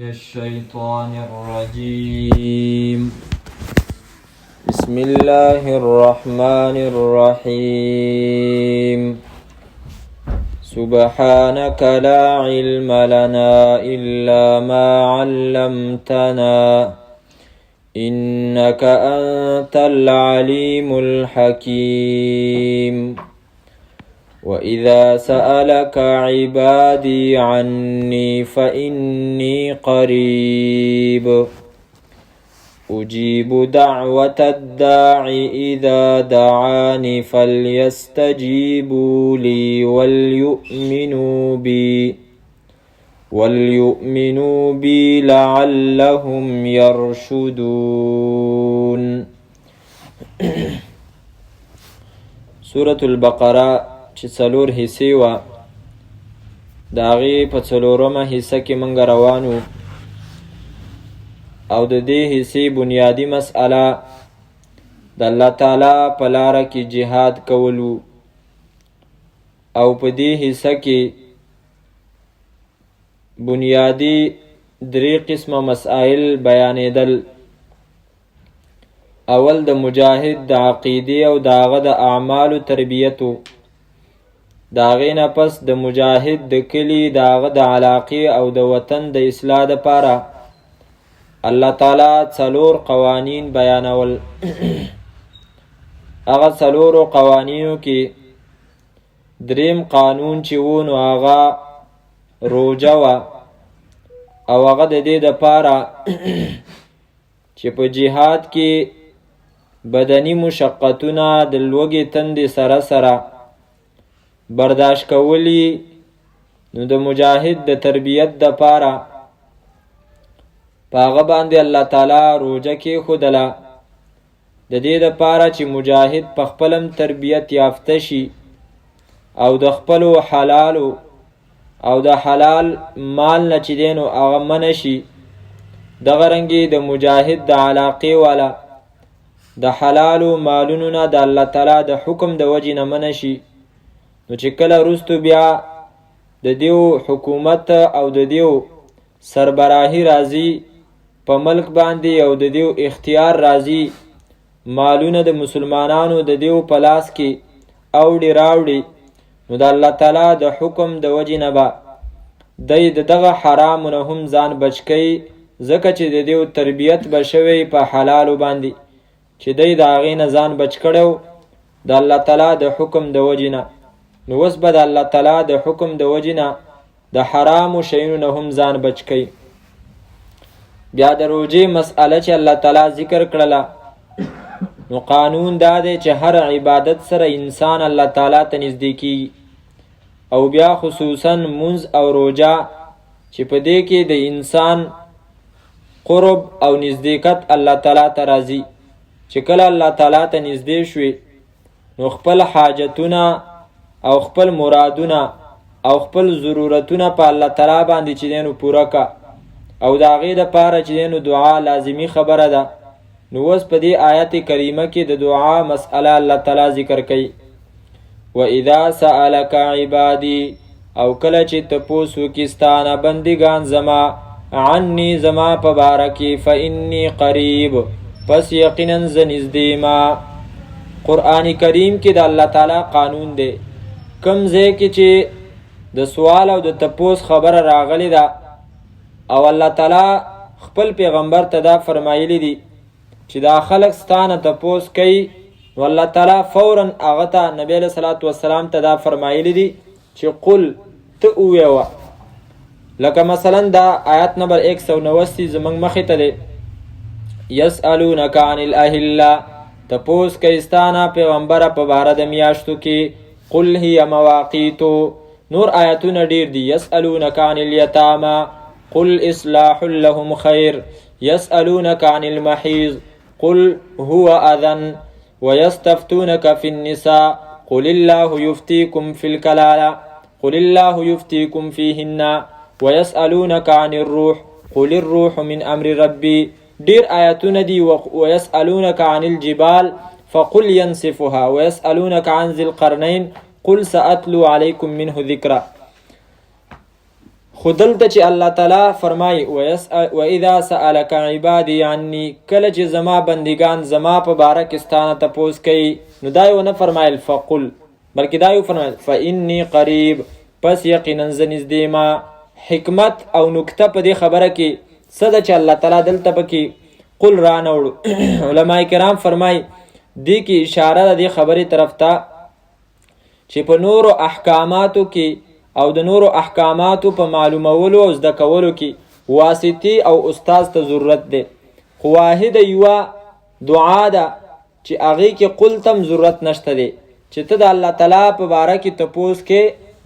الشيطان الرجيم. بسم الله الرحمن الرحيم. سبحانك لا علم لنا إلا ما علمتنا إنك أنت العليم الحكيم. وإذا سألك عبادي عني فإني قريب أجيب دعوة الداع إذا دعاني فليستجيبوا لي وليؤمنوا بي لعلهم يرشدون. سورة البقرة چې څلور حصې وه، د هغې په څلورمه حصه کې موږ روان وو او د دې حصې بنیادي مسئله د الله تعالی په لاره کې جهاد کول وو او په دې حصه کې بنیادي درې قسمه مسائل بیانېدل. اول د مجاهد د عقیدې او د هغه د اعمالو تربیت و. د هغې نه پس د مجاهد د کلي د هغه د علاقې او د وطن د اصلاح دپاره الله تعالی څلور قوانین بیانول. هغه څلورو قوانینو کې دریم قانون چې و نو هغه روژه وه او هغه د دې دپاره چې په جهاد کې بدني مشقتونه د لوږې تندې سره سره برداشت کولی، نو د مجاهد د تربیت دپاره په هغه باندې الله تعالی روژه کېښودله، د دې دپاره چې مجاهد په خپلم تربیت یافته شي او د خپلو حلالو او د حلال مال نه چې دی نو هغه منع شي. دغه رنګې د مجاهد د علاقې والا د حلالو مالونو نه د الله تعالی د حکم د وجې نه منع شي. نو چې کله وروستو بیا د دیو حکومت او د دیو سربراهي راځي په ملک باندې او د دیو اختیار راځي، مالونه د مسلمانانو د دیو په لاس کې اوړي راوړي، نو د الله تعالی د حکم د وجې نه به دی د دغه حرامو نه هم ځان بچ کوي، ځکه چې د دیو تربیت به شوی په حلالو باندې چې دی د هغې نه ځان بچ کړی د الله تعالی د حکم د وجې نه. نو اوس به د الله تعالی د حکم د وجې نه د حرامو شیونو نه هم ځان بچ کوي. بیا د روژې مسئله چې الله تعالی ذکر کړله، نو قانون دا دی چې هر عبادت سره انسان الله تعالی ته نږدې کیږي او بیا خصوصا منځ او روژه چې په دې کې د انسان قرب او نزدېکت الله تعالی ته راځي. چې کله الله تعالی ته نږدې شوي نو خپل حاجتونه او خپل مرادونه او خپل ضرورتونه په الله تعالی باندې چې دی نو پوره که او د هغې دپاره چې دی نو دعا لازمي خبره ده. نو اوس په دې آیت کریمه کې د دعا مسئله الله تعالی ذکر کوي. وَإِذَا سَأَلَكَ عِبَادِي، او کله چې تپوس وکړي ستانه بندګان زما عني زما په باره کې فإني قریب، پس یقینا زه نږدې ما. قرآن کریم کې د الله تعالی قانون دی، کم ځای کې چې د سوال او د تپوس خبره راغلی ده او الله تعالی خپل پیغمبر ته دا فرمایلی دي چې دا خلک ستانه تپوس کوي، نو الله تعالی فوراً هغه ته نبی علیه صلات وسلام ته دا فرمایلی دي چې قل ته ووایه. لکه مثلا دا آیت نمبر 190 زموږ مخې ته دی، یسألونک عن الاهلة، تپوس کوي ستانه پیغمبره په باره د میاشتو کې، قل هي مواقیت. نور آیتونه ډیر دي، یسألونک عن الیتامى قل اصلاح لهم خیر، یسألونک عن المحیض قل هو اذن، ويستفتونك في النساء قل الله يفتيكم في الكلالة قل الله يفتيكم فيهن، ويسألونك عن الروح قل الروح من امر ربي. ډیر آیتونه دي. ويسألونك عن الجبال فقل ينسفها، ويسألونك عن ذي القرنين قل سأتلو عليكم منه ذكرا. خو دلته چې الله تعالی فرمایي واذا سألك عبادي عني، کله چې زما بندگان زما په باره کې ستانه تپوس کوي، نو دا یې ونه فرمایل فقل، بلکې دا یې فرمایل فإني قریب، پس یقینا زه نږدې ما. حکمت او نکته په دې خبره کې څه ده چې الله تعالی دلته پکې قل رانوړو. علما کرام فرمایي دې کې اشاره ده دې خبرې طرف ته چې په نورو احکاماتو کې او د نورو احکاماتو په معلومولو او زده کولو کې واسطي او استاذ ته ضرورت دی، خو واحد یوه دعا ده چې هغې کې قل تم ضرورت نشته دی، چې ته د الله تعالی په باره کې تپوس کې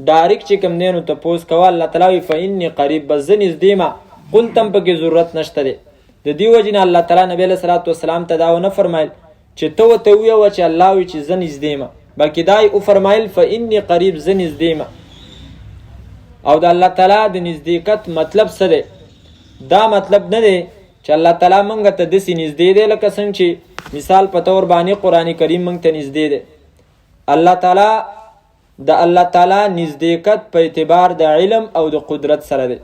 ډایرکټ چې کوم دی نو تپوس کوه، الله تعالی وایي فإني قریب، بس زه نږدې ما، قل تم پکې ضرورت نشته دی. د دې وجې نه الله تعالی نبی علیه صلات وسلام ته دا ونه فرمایل چې ته ورته ووایه چې الله وایي چې زه نږدې ما، بلکې دا یې وفرمایل فإني قریب، زه نږدې ما. او د الله تعالی د نزدېکت مطلب څه دی؟ دا مطلب نه دی چې الله تعالی موږ ته داسې نږدې دی لکه څنګه چې مثال په طور باندې قرآن کریم موږ ته نږدې دی. الله تعالی د الله تعالی نزدېکت په اعتبار د علم او د قدرت سره دی.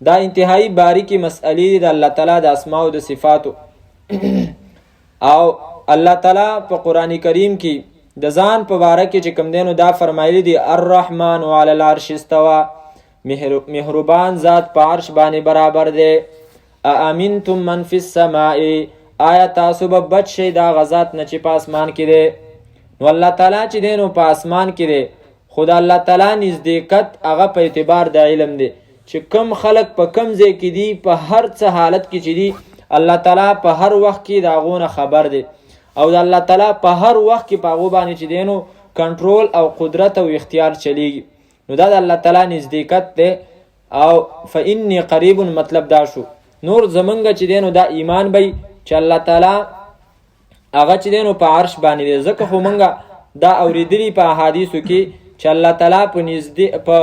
دا انتهایی باریکی مسئلې دی د الله تعالی د اسماء او د صفاتو. او الله تعالی په قرآن کریم کې د ځان په باره کې چې کوم دی نو دا فرمایلی دی الرحمن علی العرش استوا، مهربان ذات په عرش باندې برابر دی. اامنتم من فی السماء، آیا تاسو به بچ شئ دا غذات نه چې په اسمان کې دی؟ نو الله تعالی چې دی نو په اسمان کې دی، خو د الله تعالی نزدېکت هغه په اعتبار د علم دی چې کم خلق په کم ځای کې دي، په هر څه حالت کې چې دي الله تعالی په هر وخت کې د هغو نه خبر دی، او د الله تعالی په هر وخت کې په هغو باندې چې دی نو کنټرول او قدرت او اختیار چلیږي. نو دا د الله تعالی نزدېکت دی. او فإني قریب مطلب دا شو. نور زمونږ چې دی نو دا ایمان بی چې الله تعالی هغه چې دی نو په عرش باندې دی، ځکه خو مونږ دا اورېدلي په احادیثو کې چې الله تعالی په نږدې په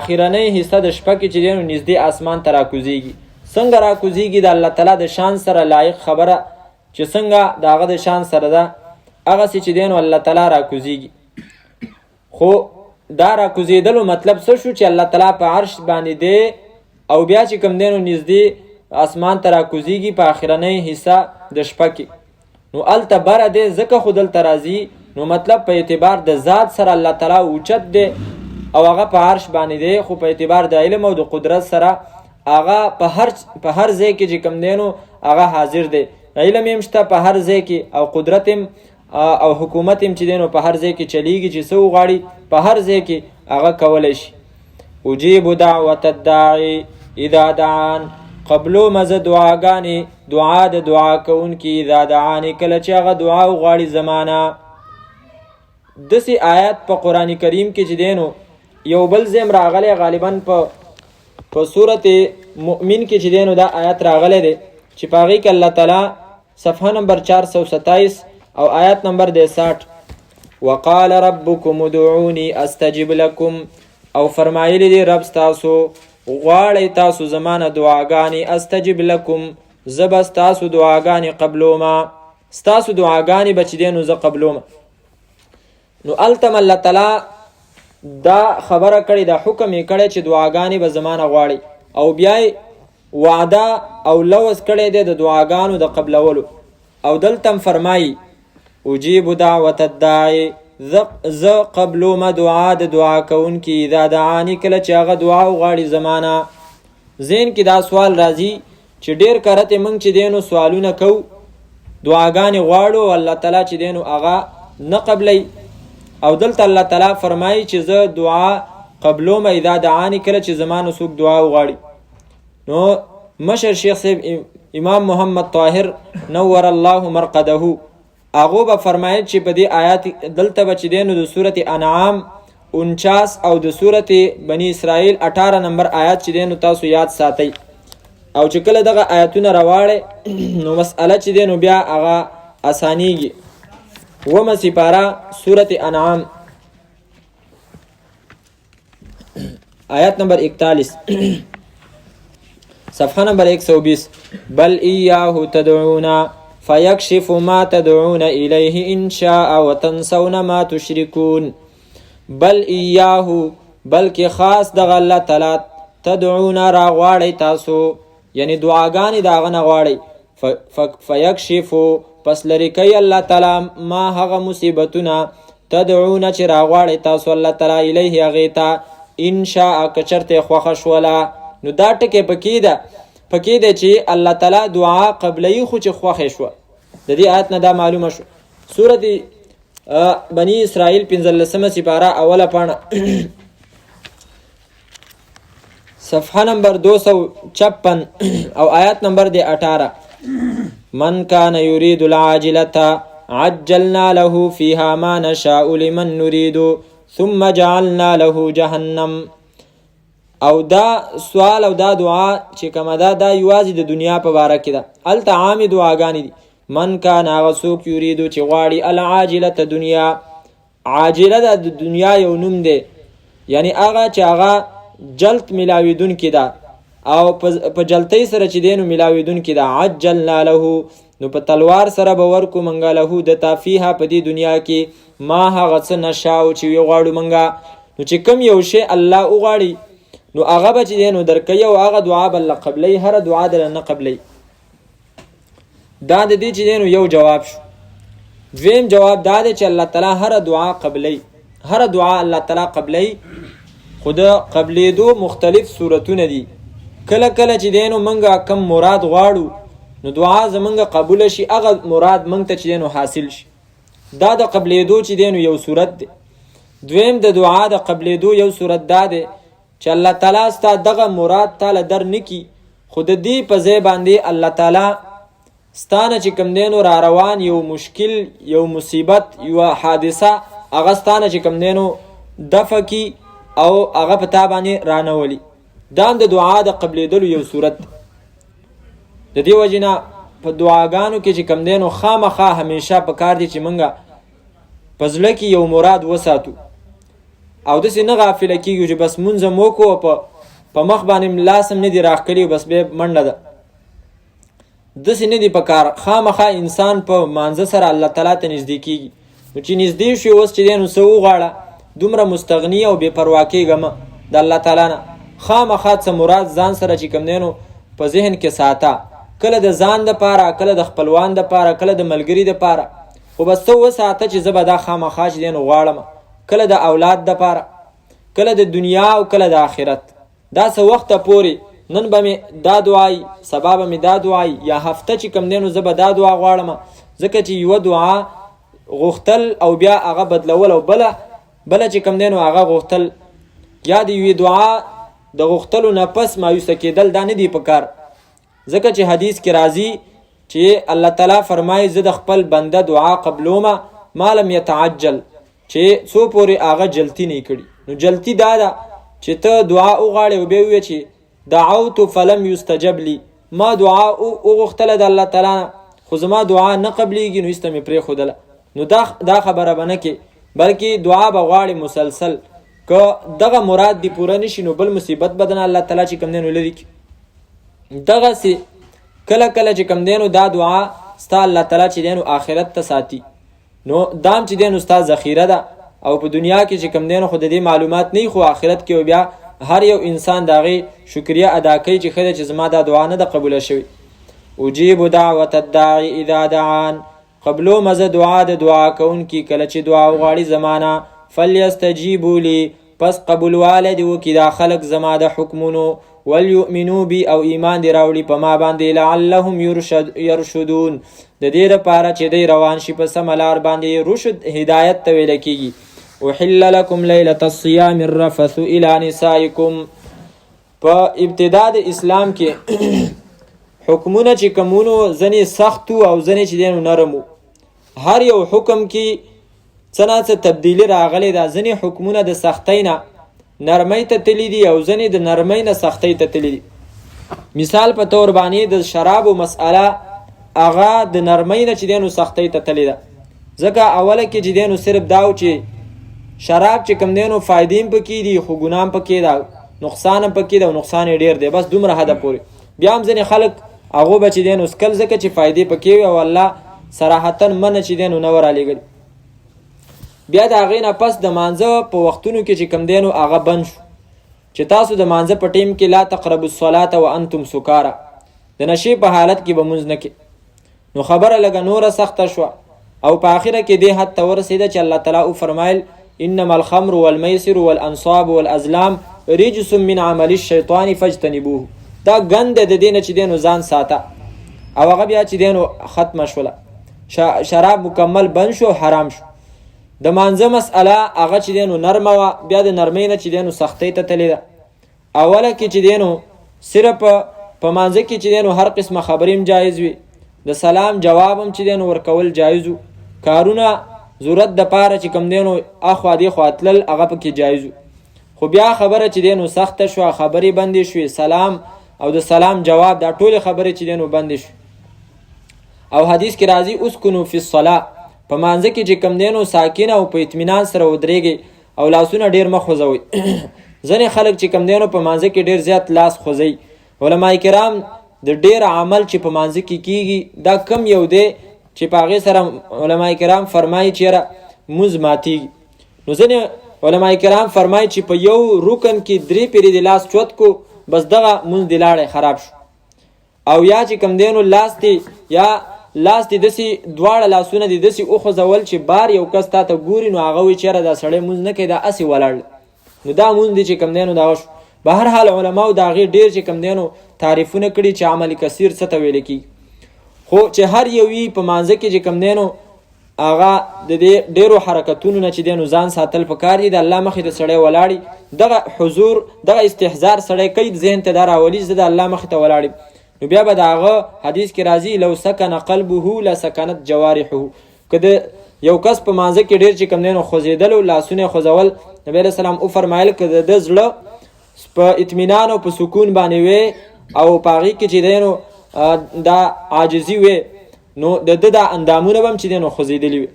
آخرنۍ حصه د شپه کې چې دی نو نږدې اسمان ته راکوزیږي. څنګه راکوزیږي؟ د الله تعالی د شان سره لایق خبره چې څنګه د هغه د شان سره ده هغسې چې دی نو الله تعالی راکوزیږي. خو دا راکوزېدلو مطلب څه شو؟ چې الله تعالی په عرش باندې دی او بیا چې کوم دی نو نږدې اسمان ته راکوزیږي په آخرنۍ حصه د شپه کې. نو هلته بره دی ځکه خو دلته راځي، نو مطلب په اعتبار د ذات سره الله تعالی اوچت دی او هغه په عرش باندې دی، خو په اعتبار د علم او د قدرت سره هغه په هر ځای کې چې کوم دی نو هغه حاضر دی. علم هم شته په هر ځای کې، او قدرت هم او حکومت هم چې دی نو په هر ځای کې چلیږي، چې څه وغواړي په هر ځای کې هغه کولی شي. اجیب دعوت الداعی اذا دعان، قبلو مزه دعاګانې، دعا د دعا کوونکي اذا دعانې، کله چې هغه دعا وغواړي زمانه. داسې آیات په قرآن کریم کې چې دی نو یو بل ځای راغلی، غالبا په صورت مؤمن کې چې دی نو دا آیات راغلی دی چې په هغې کې الله تعالی صفحه نمبر 427 او آیات نمبر 60 وقال ربکم ادعوني استجب لکم، او فرمایلی دی رب ستاسو غواړئ تاسو زمانه دعاګانې، استجب لکم زه به ستاسو دعاګانې قبلومه، ستاسو دعاګانې به چې دی نو زه قبلومه. نو هلته الله تعالی دا خبره کړې، دا حکم یې کړی چې دعاګانې به زمانه غواړي، او بیا یې وعده او لوز کړی دی د دعاګانو د قبلولو. او دلته فرمایي اجیب دعوت الداعی، زه قبلومه دعا د دعا کوونکي اذا دعاني، کله چې هغه دعا وغواړي زمانه. ذهن کې دا سوال راځي چې ډېر کرته موږ چې دی نو سوالونه کوو، دعاګانې غواړو، الله تعالی چې دی نو هغه نه قبلی. او دلته الله تعالی فرمایي چې زه دعا قبلومه اذا دعاني، کله چې زمانه څوک دعا وغواړي. نو مشر شیخ صاحب امام محمد طاهر نور الله مرقده هغه به فرمایي چې په دې آیات دلته به چې دی نو د سورت انعام 49 او د سورت بنی اسرائیل 18 نمبر آیات چې دی نو تاسو یاد ساتئ، او چې کله دغه آیاتونه راواړئ نو مسئله چې دی نو بیا هغه اسانیږي. ومه سپاره سورت انعام آیات نمبر 41 صفحه نمبر 120 بل ایاه تدعون فیکشف ما تدعون الیه ان شاء وتنسون ما تشرکون. بل ایاه، بلکې خاص دغه الله تعالی تدعون را غواړئ تاسو یعنی دعاګانې د هغه نه غواړئ فیکشفو پس لرې کوي الله تعالی ما هغه مصیبتونه تدعون چې را غواړئ تاسو الله تعالی الیه هغې ته ان شاء که چرته خوښه شوله. نو دا ټکې پکې دی چې الله تعالی دعا قبلوي خو چې خوښه شوه. د دې آیت نه دا معلومه شو. سورة بنی اسرائیل 15 سپاره اوله پاڼه صفحه نمبر 256 او آیت نمبر دی 18. من کان یرید العاجلة عجلنا له فيها ما نشاء لمن نريد ثم جعلنا له جهنم. او دا سوال او دا دعا چې کومه دا یوازې د دنیا په باره کې ده. هلته عامې دعاګانې دي. من کان هغه څوک یریدو چې غواړي العاجلة دنیا. عاجله د دنیا یو نوم دی، یعنی هغه چې هغه جلت ملاویدونکې ده او په جلتۍ سره چې دی نو ملاویدونکې ده. عجلنا له نو په تلوار سره به ورکو منګه له دته فیها په دې دنیا کې ما هغه څه نشاو چې وغواړو منګه. نو چې کوم یو شی الله وغواړي نو هغه به چې دی نو درکوي او هغه دعا به الله قبلی، هره دعا دله نه قبلی. دا د دې چې دی نو یو جواب شو. دویم جواب دا دی چې الله تعالی هره دعا قبلی، هره دعا الله تعالی قبلی. خو د قبلیدو مختلف صورتونه دي. کله کله چې دی نو منګه کم مراد غواړو نو دعا زمونږ قبول شي، هغه مراد منګ ته چې دی نو حاصل شي. دا د قبلیدو چې دی نو یو صورت دی. دویم د دعا د قبلیدو یو صورت دا دی چې الله تعالی ستا دغه مراد تعالی در نکی، خو د دې په ځای باندې الله تعالی ستانه چې کوم دی نو را روان یو مشکل، یو مصیبت، یو حادثه هغه ستانه چې کوم دی نو دفع کی او هغه په تا باندې رانولي. دا د دعا د قبلیدلو یو صورت دی. د دې وجې نه په دعاګانو کې چې کوم دی نو خامخا همیشه په کار دی چې موږ په زړه کې یو مراد وساتو او داسې نه غافله کېږو چې بس مونځ هم وکړو په مخ باندې لاس هم نه دي راښکلي بس بیا منډه ده. داسې نه دي په کار. خامخا انسان په مانځه سره الله تعالی ته نږدې کېږي. نو چې نږدې شي اوس چې دی نو څه وغواړه، دومره مستغني او بې پروا کېږه مه د الله تعالی نه. خامخا څه مراد ځان سره چې کوم دی نو په ذهن کې ساته، کله د ځان دپاره، کله د خپلوان دپاره، کله د ملګري دپاره. خو بس څه وساته چې زه به دا خامخا چې دی نو غواړم، کله د اولاد دپاره، کله د دنیا او کله د آخرت. دا څه وخته پورې نن به مې دا دعای، سبا به مې دا دعای، یا هفته چې کوم دی نو زه به دا دعا غواړم. ځکه چې یوه دعا غوښتل او بیا هغه بدلول او بله چې کوم دی نو هغه غوښتل، یا د یوې دعا د غوښتلو نه پس مایوسه کېدل، دا نه دی په کار. ځکه چې حدیث کې راځي چې الله تعالی فرمایي زه د خپل بنده دعا قبلومه ما لم یتعجل، چې څو پورې هغه جلتی نه کړي. نو جلتی دا ده چې ته دعا وغواړې او بیا ووایې چې دعوت فلم یستجب لی، ما دعا وغوښتله د الله تعالی نه خو زما دعا نه قبلیږي، نو ایسته مې پرېښودله. نو دا خبره به نه کې، بلکې دعا به غواړې مسلسل. که دغه مراد دی پوره نشي نو بل مصیبت به دنه الله تعالی چې کوم دی نو لرې کړي. دغسې کله کله چې کوم دی نو دا دعا ستا الله تعالی چې دی نو آخرت ته ساتي. نو دام چې دی نو ستا ذخیره ده او په دنیا کې چې کوم دی نو خو د دې معلومات نه خو آخرت کې بیا هر یو انسان د هغې شکریه ادا کوي چې ښه ده چې زما دا دعا نه ده قبوله شوې. اجیب دعوت الداعی اذا دعان، قبلو مزه دعا د دعا کوونکي کله چې دعا وغواړي زمانه. فلیستجیبوا لی، پس قبولوالی دې وکړي دا خلک زما د حکمونو. ولیؤمنو بی، او ایمان دې راوړي په ما باندې. لعلهم یرشدون، د دې دپاره چې دی روان شي په سمه لار باندې. رشد هدایت ته ویله کېږي. احل لکم لیلة الصیام الرفث الی نسائکم. په ابتدا د اسلام کې حکمونه چې کومونو ځنې سختو او ځنې چې دی نو نرمو. هر یو حکم کې څه نه څه تبدیلي راغلی ده. ځنې حکمونه د سختۍ نه نرمۍ ته تللی دي او ځنې د نرمۍ نه سختۍ ته تللی دي. مثال په طور باندې د شرابو مسئله هغه د نرمۍ نه چې دی نو سختۍ ته تللی ده. ځکه اوله کې چې دی نو صرف دا و چې شراب چې کوم دی نو فایدې هم پکې دي خو ګناه هم پکې ده، نقصان هم پکې ده او نقصان یې ډېر دی. بس دومره حده پورې. بیا هم ځینې خلک هغو به چې دی نو څکل ځکه چې فایدې پکې وي او الله صراحتا منه چې دی نو نه ورالېږلي. بیا د هغې نه پس د مانځه په وختونو کې چې کوم دی نو هغه بند شو، چې تاسو د مانځه په ټیم کې لا تقربوا الصلاة وانتم سکارا، د نشې په حالت کې به مونځ نه کوي. نو خبره لږه نوره سخته شوه او په آخره کې دې حد ته ورسېده چې الله تعالی وفرمایل انما الخمر والمیسر والانصاب والازلام رجس من عمل الشیطان فاجتنبوه. دا ګند د دې نه چې دی نو ځان ساته. او هغه بیا چې دی نو ختمه شوله، شراب مکمل بند شو، حرام شو. د مانځه مسئله هغه چې دی نو نرمه وه، بیا د نرمۍ نه چې دی نو سختۍ ته تلې ده. اوله کې چې دی نو صرف په مانځه کې چې دی نو هر قسمه خبرې هم جایز وي، د سلام جواب هم چې دی نو ورکول جایز وو، کارونه ضرورت د پاره چې کوم دی نو اخوا دې خوا تلل هغه پکې جایز وو. خو بیا خبره چې دی نو سخته شوه، خبرې بندې شوې، سلام او د سلام جواب دا ټولې خبرې چې دی نو بندې شوې. او حدیث کې راځي اسکنو فی الصلاة، په مانځه کې چې کوم دی نو ساکینه او په اطمینان سره ودرېږئ او لاسونه ډېر مه خوځوئ. ځینې خلک چې کوم دی نو په مانځه کې ډېر زیات لاس خوځوي. علما کرام د ډېر عمل چې په مانځه کې کیږي دا کم یو دی چې په هغې سره علما کرام فرمایي چې یاره مونځ ماتېږي. نو ځینې علما کرام فرمایي چې په یو رکن کې 3 پیرې د لاس چوت کو، بس دغه مونځ د لاړی خراب شو. او یا چې کوم دی نو لاس دی یا لاس دی داسې دواړه لاسونه دی داسې وخوځول چې بار یو کس تا ته ګوري نو هغه وایي چې یاره دا سړی مونځ نه کوي، دا هسې ولاړ، نو دا مونځ دی چې کوم دی نو دغه شو. به هر حال علماو د هغې ډېر چې کوم دی نو تعریفونه کړي چې عمل کثیر څه ته ویل کېږي. خو چې هر یو وي په مانځه کې چې کوم دی نو هغه د دې ډېرو حرکتونو نه چې دی نو ځان ساتل پکار دي. د الله مخې ته سړی ولاړي، دغه حضور دغه استحضار سړی کوي، ذهن ته دا راولي زه د الله مخې ته ولاړ یم، نو بیا به د هغه حدیث کې راځي لو سکن قلبه لسکنت جوارحه. که د یو کس په مانځه کې ډېر چې کوم دی نو خوځېدلو، لاسونه خوځول، نبی علیه السلام وفرمایل که د ده زړه په اطمینان او په سکون باندې وي او په هغې کې چې دی نو دا عاجزي وي، نو د ده دا اندامونه به هم چې دی نو خوځېدلي وي.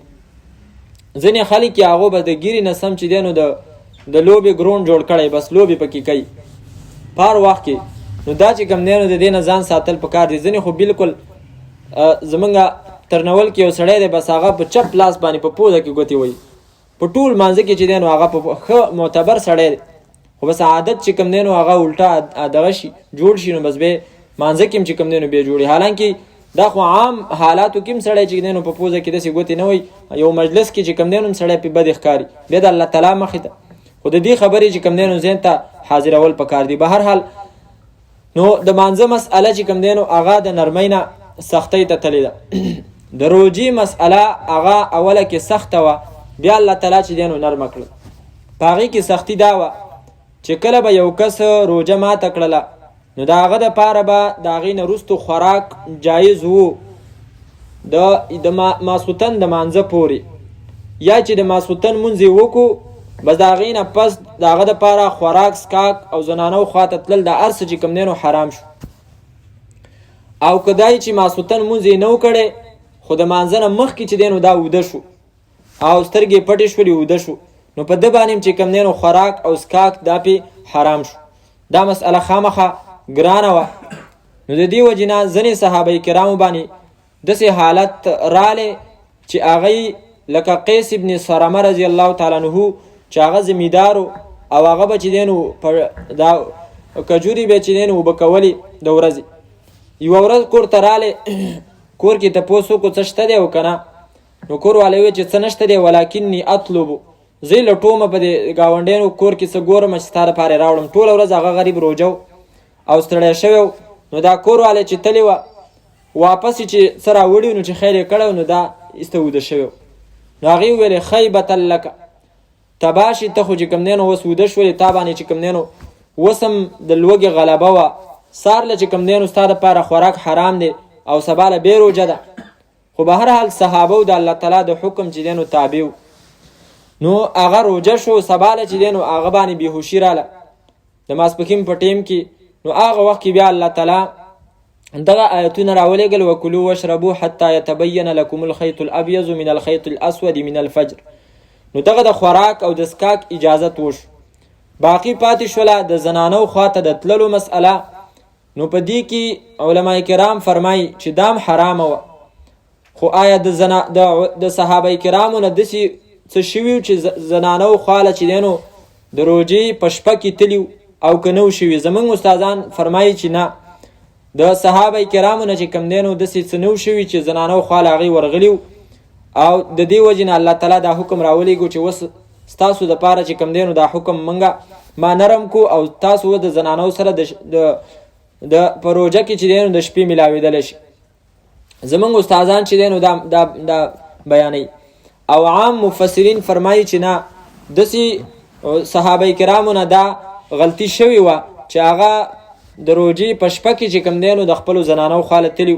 ځینې خلک یې هغو به د ګیرې نه سم چې دی نو د لوبې ګرونډ جوړ کړی، بس لوبې پکې کوي په هر وخت کې. نو دا چې کوم دی نو د دې نه ځان ساتل پکار دي. ځینې خو بالکل زمونږ ترنول کې یو سړی دی، بس هغه په چپ لاس باندې په پوزه کې ګوتې وایي، په ټول مانځه کې چې دی نو هغه په ښه معتبر سړی دی، خو بس عادت چې کوم دی نو هغه الټه دغه شي جوړ شي، نو بس به مانځه کې هم چې کوم دی نو بیا جوړي. حالانکه دا خو عام حالاتو کې هم سړی چې دی نو په پوزه کې داسې ګوتې نه وایي، یو مجلس کې چې کوم دی نو سړی پې بد ښکاري، بیا د الله تعالی مخې ته. خو د دې خبرې چې کوم دی نو ذهن ته حاضرول پکار دي. به هر حال نو د مانځه مسئله چې کوم دی نو هغه د نرمۍ نه سختۍ ته تلې ده. د روجې مسئله هغه اوله کې سخته وه، بیا الله تعالی چې دی نو نرمه کړه. په هغې کې سختي دا وه چې کله به یو کس روجه ماته کړله نو د هغه دپاره به د هغې نه وروستو خوراک جایز وو د ماسخوتن د مانځه پورې، یا چې د ماسخوتن مونځ یې وکړو بس د هغې نه پس د هغه دپاره خوراک سکاک او زنانو خواته تلل د هر څه چې کوم دی نو حرام شو. او که دا چې ماسخوتن مونځ یې نه و کړی خو د مانځه نه مخکې چې دی نو دا اوده شو او سترګې پټې شولې اوده شو، نو په ده باندې چې کوم دی نو خوراک او سکاک دا پې حرام شو. دا مسئله خامخه ګرانه وه. نو د دې وجې نه ځینې صحابه کرامو باندې داسې حالت رالی چې هغه لکه قیس ابن صرمه رضی الله تعالی عنه چې هغه زمیندارو او هغه به چې دی نو دا کجوري به چې دی نو اوبه کولې د ورځې. یوه ورځ کور ته رالی، کور کې تپوس وکړو څه شته دی او که نه، نو کور والی وویل چې څه نشته دی ولکني اطلبو، زه یې لټومه په دې ګاونډیانو کور کې څه ګورم چې ستا دپاره یې راوړم. ټوله ورځ هغه غریب روجه او ستړی شوی، نو دا کور والی چې تلې وه واپس چې څه راوړي نو چې خیر یې کړی نو دا ایسته اوده شوی. نو هغې وویلې خیبة لکه، تباشي ته خو چې کوم دی نو اوس اوده شولې، تا باندې چې کوم دی نو اوس هم د لوږې غلبه وه، سار له چې کوم دی نو ستا دپاره خوراک حرام دی او سبا له بې روجه ده. خو به هر حال صحابه د الله تعالی د حکم چې دی نو تابع و، نو هغه روجه شو. سبا له چې دی نو هغه باندې بېهوشي راله د ماسپښین په ټیم کې، نو هغه وخت کې بیا الله تعالی دغه آیتونه راولېږل وکلوا واشربوا حتی یتبین لکم الخیط الابیض من الخیط الاسود من الفجر. نو دغه د خوراک او د سکاک اجازت وشو. باقی پاتې شوله د زنانو خواته د تللو مسئله. نو په دې کې علما کرام فرمایي چې دام حرامه وه، خو آیا د صحابه کرامو نه داسې څه شوي چې زنانو خواله چې دی نو د روجې په شپه کې تلي او که نو شوي. زمونږ استادان فرمایي چې نه، د صحابه کرامو نه چې کم دی نو داسې څه نو شوي چې زنانو خوا له هغې ورغلي او د دې وجې نه الله تعالی دا حکم راولېږو چې اوس ستاسو دپاره چې کم دی نو دا حکم موږ ما نرم کو او تاسو د زنانو سره د په روژه کې چې دی نو د شپې میلاوېدلی شي. زمونږ استادان چې دی نو دا بیانوي. او عام مفسرین فرمایي چې نه، داسې صحابه کرامو نه دا غلطي شوې وه چې هغه د روژې په شپه کې چې کوم دی نو د خپلو زنانو خوا له تلي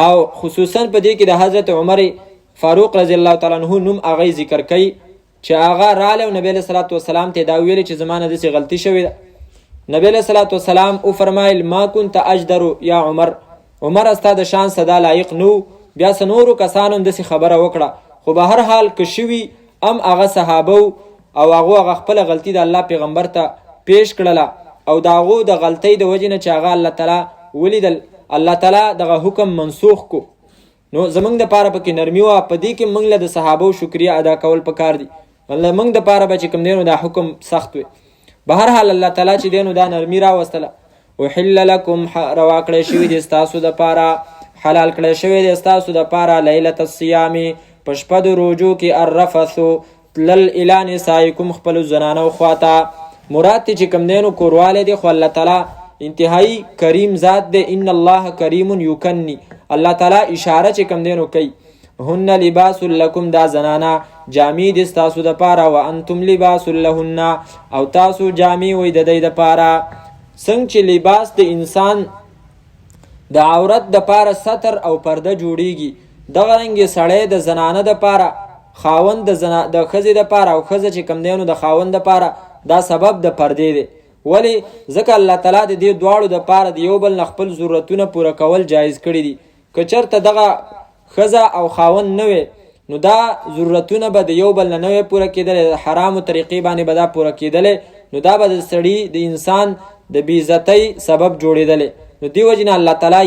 او خصوصا په دې کې د حضرت عمر فاروق رضی الله تعالی عنه نوم هغه ذکر کوي چې هغه رالی او نبی علیه صلات وسلام ته دا ویلې چې زما نه داسې غلطي شوې ده. نبی علیه صلات وسلام وفرمایل ما كنت اجدر یا عمر ستا د شان صدا لایق نو. بیا څه نورو کسانو هم داسې خبره وکړه، خو به هر حال که شوي هم هغه صحابه او هغه خپله غلطي د الله پیغمبر ته پیش کړله او د هغو د غلطۍ د وجې نه چې هغه الله تعالی ولیدل، الله تعالی دغه حکم منسوخ کو. نو زمونږ دپاره پکې نرمي وه. په دې کې موږ له د صحابو شکریه ادا کول پکار دي. موږ دپاره به چې کوم دی نو دا حکم سخت وي. به هر حال الله تعالی چې دی نو دا نرمي راوستله. احل لکم روا کړی شوي دي ستاسو دپاره، حلال کړی شوی دی ستاسو دپاره لیلة الصیام په شپه د روژو کې الرفثو تلل الی نسایکم خپلو زنانو خواته. مراد چې کوم دی نو کوروالی دی، خو الله تعالی انتهایی کریم ذات دی. ان الله کریم یکنی، الله تعالی اشاره چې کوم دی نو کوي. هن لباس لکم، دا زنانا جامې دي ستاسو دپاره، وانتم لباس لهن او تاسو جامې وئ د دی دپاره. څنګه چې لباس د انسان د عورت دپاره ستر او پرده جوړیږي، دغه رنګې سړی د زنانه دپاره، خاوند د ښځې دپاره او ښځه چې کوم دی نو د خاوند دپاره دا سبب د پردې دی. ولې؟ ځکه الله تعالی د دې دواړو دپاره د یو بل نه خپل ضرورتونه پوره کول جایز کړي دي. که چېرته دغه ښځه او خاوند نه وی نو دا ضرورتونه به د یو بل نه نه پوره کېدلی، حرامو طریقې باندې به دا پوره کېدلی، نو دا به د سړي د انسان د بېعزتۍ سبب جوړېدلی. نو دې وجې نه الله تعالی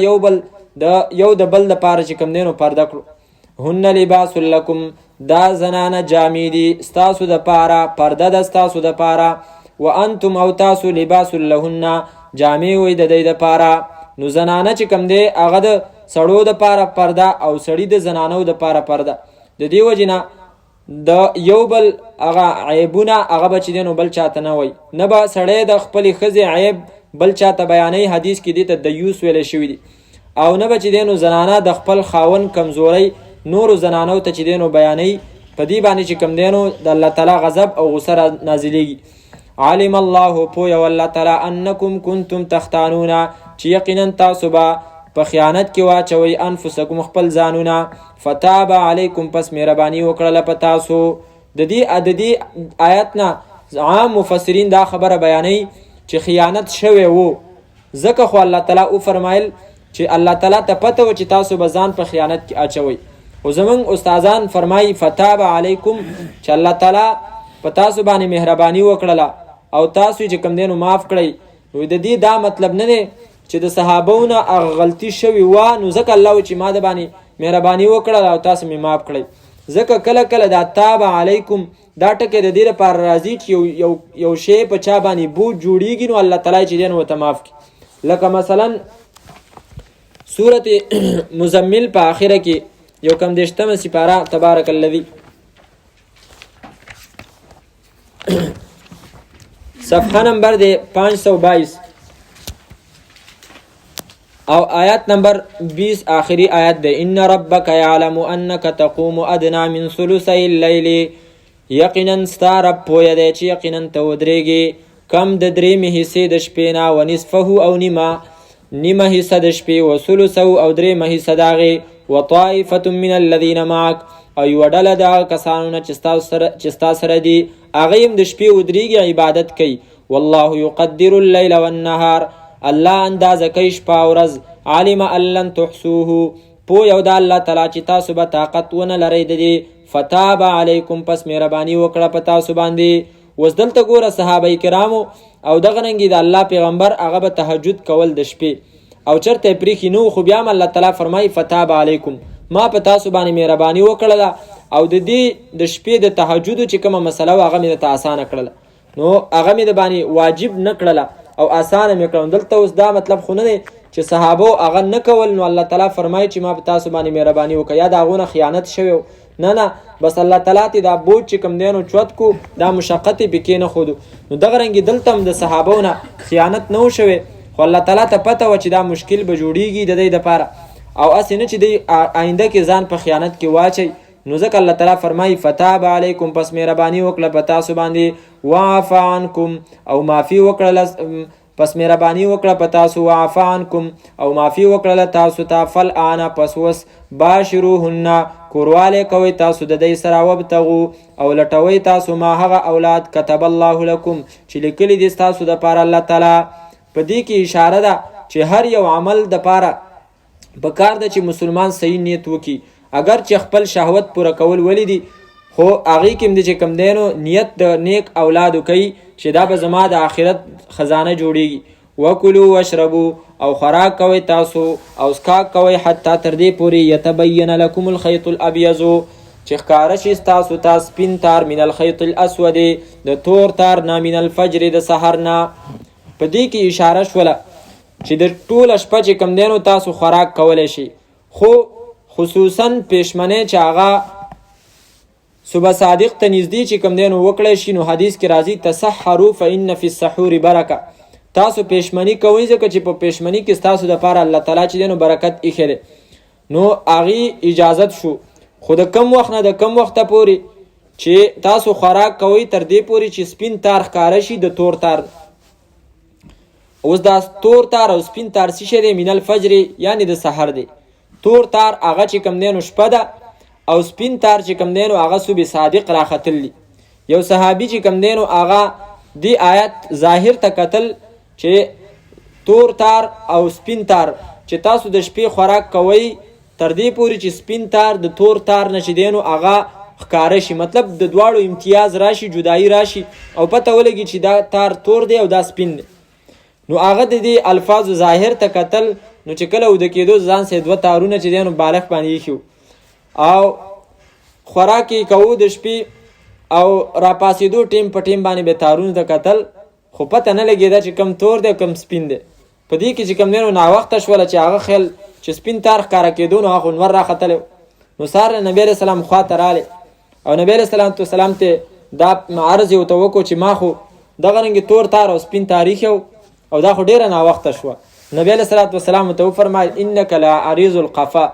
یو د بل دپاره چې کوم دی نو پرده کړو. هن لباس لکم، دا زنانه جامې دي ستاسو دپاره، پرده ده ستاسو دپاره. وانتم او تاسو لباس لهن، جامې وئ د دی دپاره. نو زنانه چې کوم دی هغه د سړو دپاره پرده او سړي د زنانو دپاره پرده. د دې وجې نه د یو بل هغه عیبونه هغه به چې دی نو بل چاته نه وایي، نه به سړی د خپلې ښځې عیب بل چاته بیانوي. حدیث کې دې ته دیوس ویلی شوي دي. او نه به چې دی نو زنانه د خپل خاوند کمزورۍ نورو زنانو ته چې دی نو بیانوي. په دې باندې چې کوم دی نو د الله تعالی غضب او غصه نازلیږي. علم الله، پویه والله تعالی، انکم کنتم تختانون، چې یقینا تاسو به په خیانت کې واچوئ انفسکم خپل ځانونه. فتاب علیکم، پس مهرباني وکړله په تاسو. د دې آیت نه عام مفسرین دا خبره بیانوي چې خیانت شوی وو، ځکه خو الله تعالی وفرمایل چې الله تعالی ته پته و چې تاسو به ځان په خیانت کې اچوئ. خو زمونږ استادان فرمایي فتاب علیکم، چې الله تعالی په تاسو باندې مهرباني وکړله او تاسو چې کوم دی نو معاف کړئ. نو د دې دا مطلب نه دی چې د صحابو نه هغه غلطي شوې وه نو ځکه الله چې ما د باندې مهرباني وکړله او تاسو مې معاف کړئ. ځکه کله کله دا تاب علیکم دا ټکی د دې لپاره راځي چې یو شی په چا باندې بوج جوړیږي نو الله تعالی چې دی نو ورته معاف کړي. لکه مثلا سورت مزمل په آخره کې یو کم دېرشتمه سپاره تبارک الذی صفحه نمبر دی 522 او آیت نمبر 20 آخری آیت دی. ان ربک یعلم انک تقوم ادنا من ثلثی اللیل، یقینا ستا رب پویه دی چې یقینا ته ودرېږي کم د درېمې حصې د شپې نه، و نصفه او نیمه حصه د شپې، و ثلثه او درېمه حصه د هغې، و طائفة من الذین معک او یوه ډله د هغه کسانو نه چې ستا سره دي هغه هم د شپې ودرېږي عبادت کوي. والله یقدر اللیل والنهار، الله اندازه کوي شپه او ورځ. علم ان لن تحصوه، پوه یو د الله تعالی چې تاسو به طاقت ونه لرئ د دې. فتاب علیکم، پس مهرباني وکړه په تاسو باندې. اوس دلته ګوره صحابه کرامو او دغه رنګې د الله پیغمبر هغه به تهجد کول د شپې او چرته یې پرېښي نو، خو بیا هم الله تعالی فرمایي فتاب علیکم، ما په تاسو باندې مهرباني وکړله او د دې د شپې د تهجدو چې کومه مسله وه هغه مې درته اسانه کړله. نو هغه مې د باندې واجب نه کړله او اسانه مې کړه. دلته اوس دا مطلب خو نه دی چې صحابه هغه نه کول نو الله تعالی فرمایي چې ما په تاسو باندې مهرباني وکړه یا د هغونه خیانت شوی. نه بس الله تعالی ته دا بوج چې کوم دی نو چوت کو دا مشقت پکې نه خودو. نو دغه رنګ دلته هم د صحابهونه خیانت نه شوی خو الله تعالی ته پته و چې دا مشکل به جوړیږي د دې دپاره او اسې نه چې دی آینده کې ځان په خیانت کې واچي. نو ځکه الله تعالی فرمایي فتاب علیکم پس مهرباني وکړه په تاسو باندې وعفا عنکم او معافي وکړله پس مهرباني وکړه په تاسو وعفا عنکم او معافي وکړله تاسو ته فالآن پس اوس باشروهن کوروالی کوئ تاسو د دې سره وبتغو او لټوئ تاسو ما هغه اولاد کتب الله لکم چې لیکلي دي ستاسو دپاره الله تعالی. په دې کې اشاره ده چې هر یو عمل دپاره پکار ده چې مسلمان صحیح نیت وکړي. اگر چې خپل شهوت پوره کول ولیدي خو هغې کې هم د چې کوم دی نو نیت د نیک اولادو کوي چې دا به زما د آخرت خزانه جوړیږي. وکلو واشربو او خوراک کوئ تاسو او څښاک کوئ حتی تر دې پورې یتبین لکم الخیط الابیض چې ښکاره شي ستاسو ته سپین تار من الخیط الاسود د تور تار نه من الفجر د سحر نه. په دې کې اشاره شوله چې د ټوله شپه چې کوم دی نو تاسو خوراک کولی شي خو خصوصا پېشمنۍ چې هغه صبح صادق ته نږدې چې کوم دی نو وکړی شي نو حدیث کې راځي تسحروا فإن فی السحور برکه. تاسو پېشمني کوئ ځکه چې په پېشمني کې ستاسو دپاره الله تعالی چې دی نو برکت ایښی دی. نو هغې اجازت شو خو د کم وخت نه د کم وخته پورې چې تاسو خوراک کوئ تر دې پورې چې سپین تار ښکاره شي د تور تار. اوس دا تور تار او سپین تار څه شی دی؟ من الفجر یعنې د سحر دی. تور تار هغه چې کوم دی نو شپه ده او سپین تار چې کوم دی نو هغه صبح صادق راختلی. یو صحابي چې کوم دی نو هغه دی آیت ظاهر ته کتل چې تور تار او سپین تار چې تاسو د شپې خوراک کوئ تر دې پورې چې سپین تار د تور تار نه چې دی نو هغه ښکاره شي مطلب د دواړو امتیاز راشي جدایي راشي او پته ولګي چې دا تار تور دی او دا سپین دی. نو هغه د دې الفاظو ظاهر ته کتل نو چې کله وده کېدو ځان سره دوه تارونه چې دی نو بالغ باندې ایښي او خوراک یې کوو د شپې او راپاسېدو ټیم په ټیم باندې به تارونو ته کتل خو پته نه لګېده چې کم تور دی کم سپین دی. په دې کې چې کم دی نو ناوخته شوله چې هغه خیل چې سپین تار ښکاره کېدو نو هغه نور راختلی نو سهار نبي علیه السلام خواته رالی او نبي علیه السلام ته دا عرض یې ورته وکړو چې ما خو دغه رنګې تور تار او سپین تار ایښی او دا خو ډېره ناوخته شوه. نبي علیه السلام ورته وفرمایل انک لا عریض القفا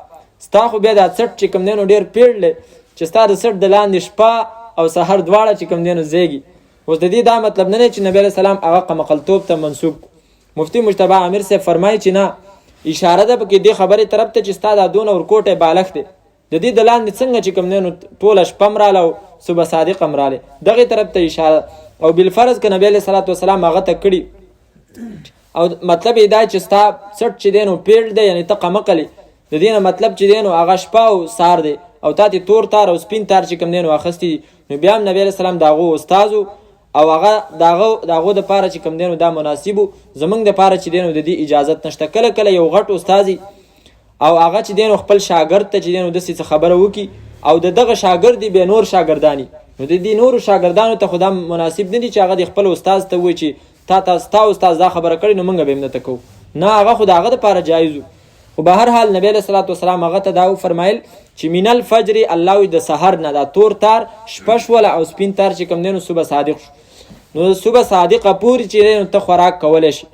ستا خو بیا دا څټ چې کوم دی نو ډېر پیړ دی چې ستا د څټ د لاندې شپه او سحر دواړه چې کوم دی نو زیږي. اوس د دې دا مطلب نه دی چې نبي علیه السلام هغه قمقلتوب ته منسوب. مفتي مجتبی عامر صاحب فرمایي چې نه اشاره ده پکې دې خبرې طرف ته چې ستا دا دونه ورکوټی بالغ دی د دې د لاندې څنګه چې کوم دی نو ټوله شپه م راله او صبح صادق هم رالی دغې طرف ته اشاره او بالفرض که نبي علیه السلام هغه ته کړي او مطلب یې دا چې ستا څټ چې دی نو پیړ دی یعنې ته قمقلې د دې نه مطلب چې دی نو هغه شپه او سهار دی او تا ته تور تار او سپین تار چې کوم دی نو اخیستی نو بیا هم نبي علیه السلام د هغو استازو او هغه د هغو دپاره چې کوم دی نو دا مناسب و. زموږ دپاره چې دی نو د دې اجازت نشته. کله کله یو غټ استازي او هغه چې دی نو خپل شاګرد ته چې دی نو داسې څه خبره وکړي او د دغه شاګرد بیا نور شاګردانی نو د دې نورو شاګردانو ته خو دا مناسب نه دي چې هغه د خپل استاز ته ووایي چې ستا استاز دا خبره کړې نو موږ به یې نه ته کوو. نه هغه خو د هغه دپاره جایز و. خو به هر حال نبي علیه السلام هغه ته دا وفرمایل چې من الفجر الله وایي د سحر نه دا تور تار شپه شوله او سپین تار چې کوم دی نو صبح صادق شو. نو صبح صادقه پورې چې دی نو ته خوراک کولی شي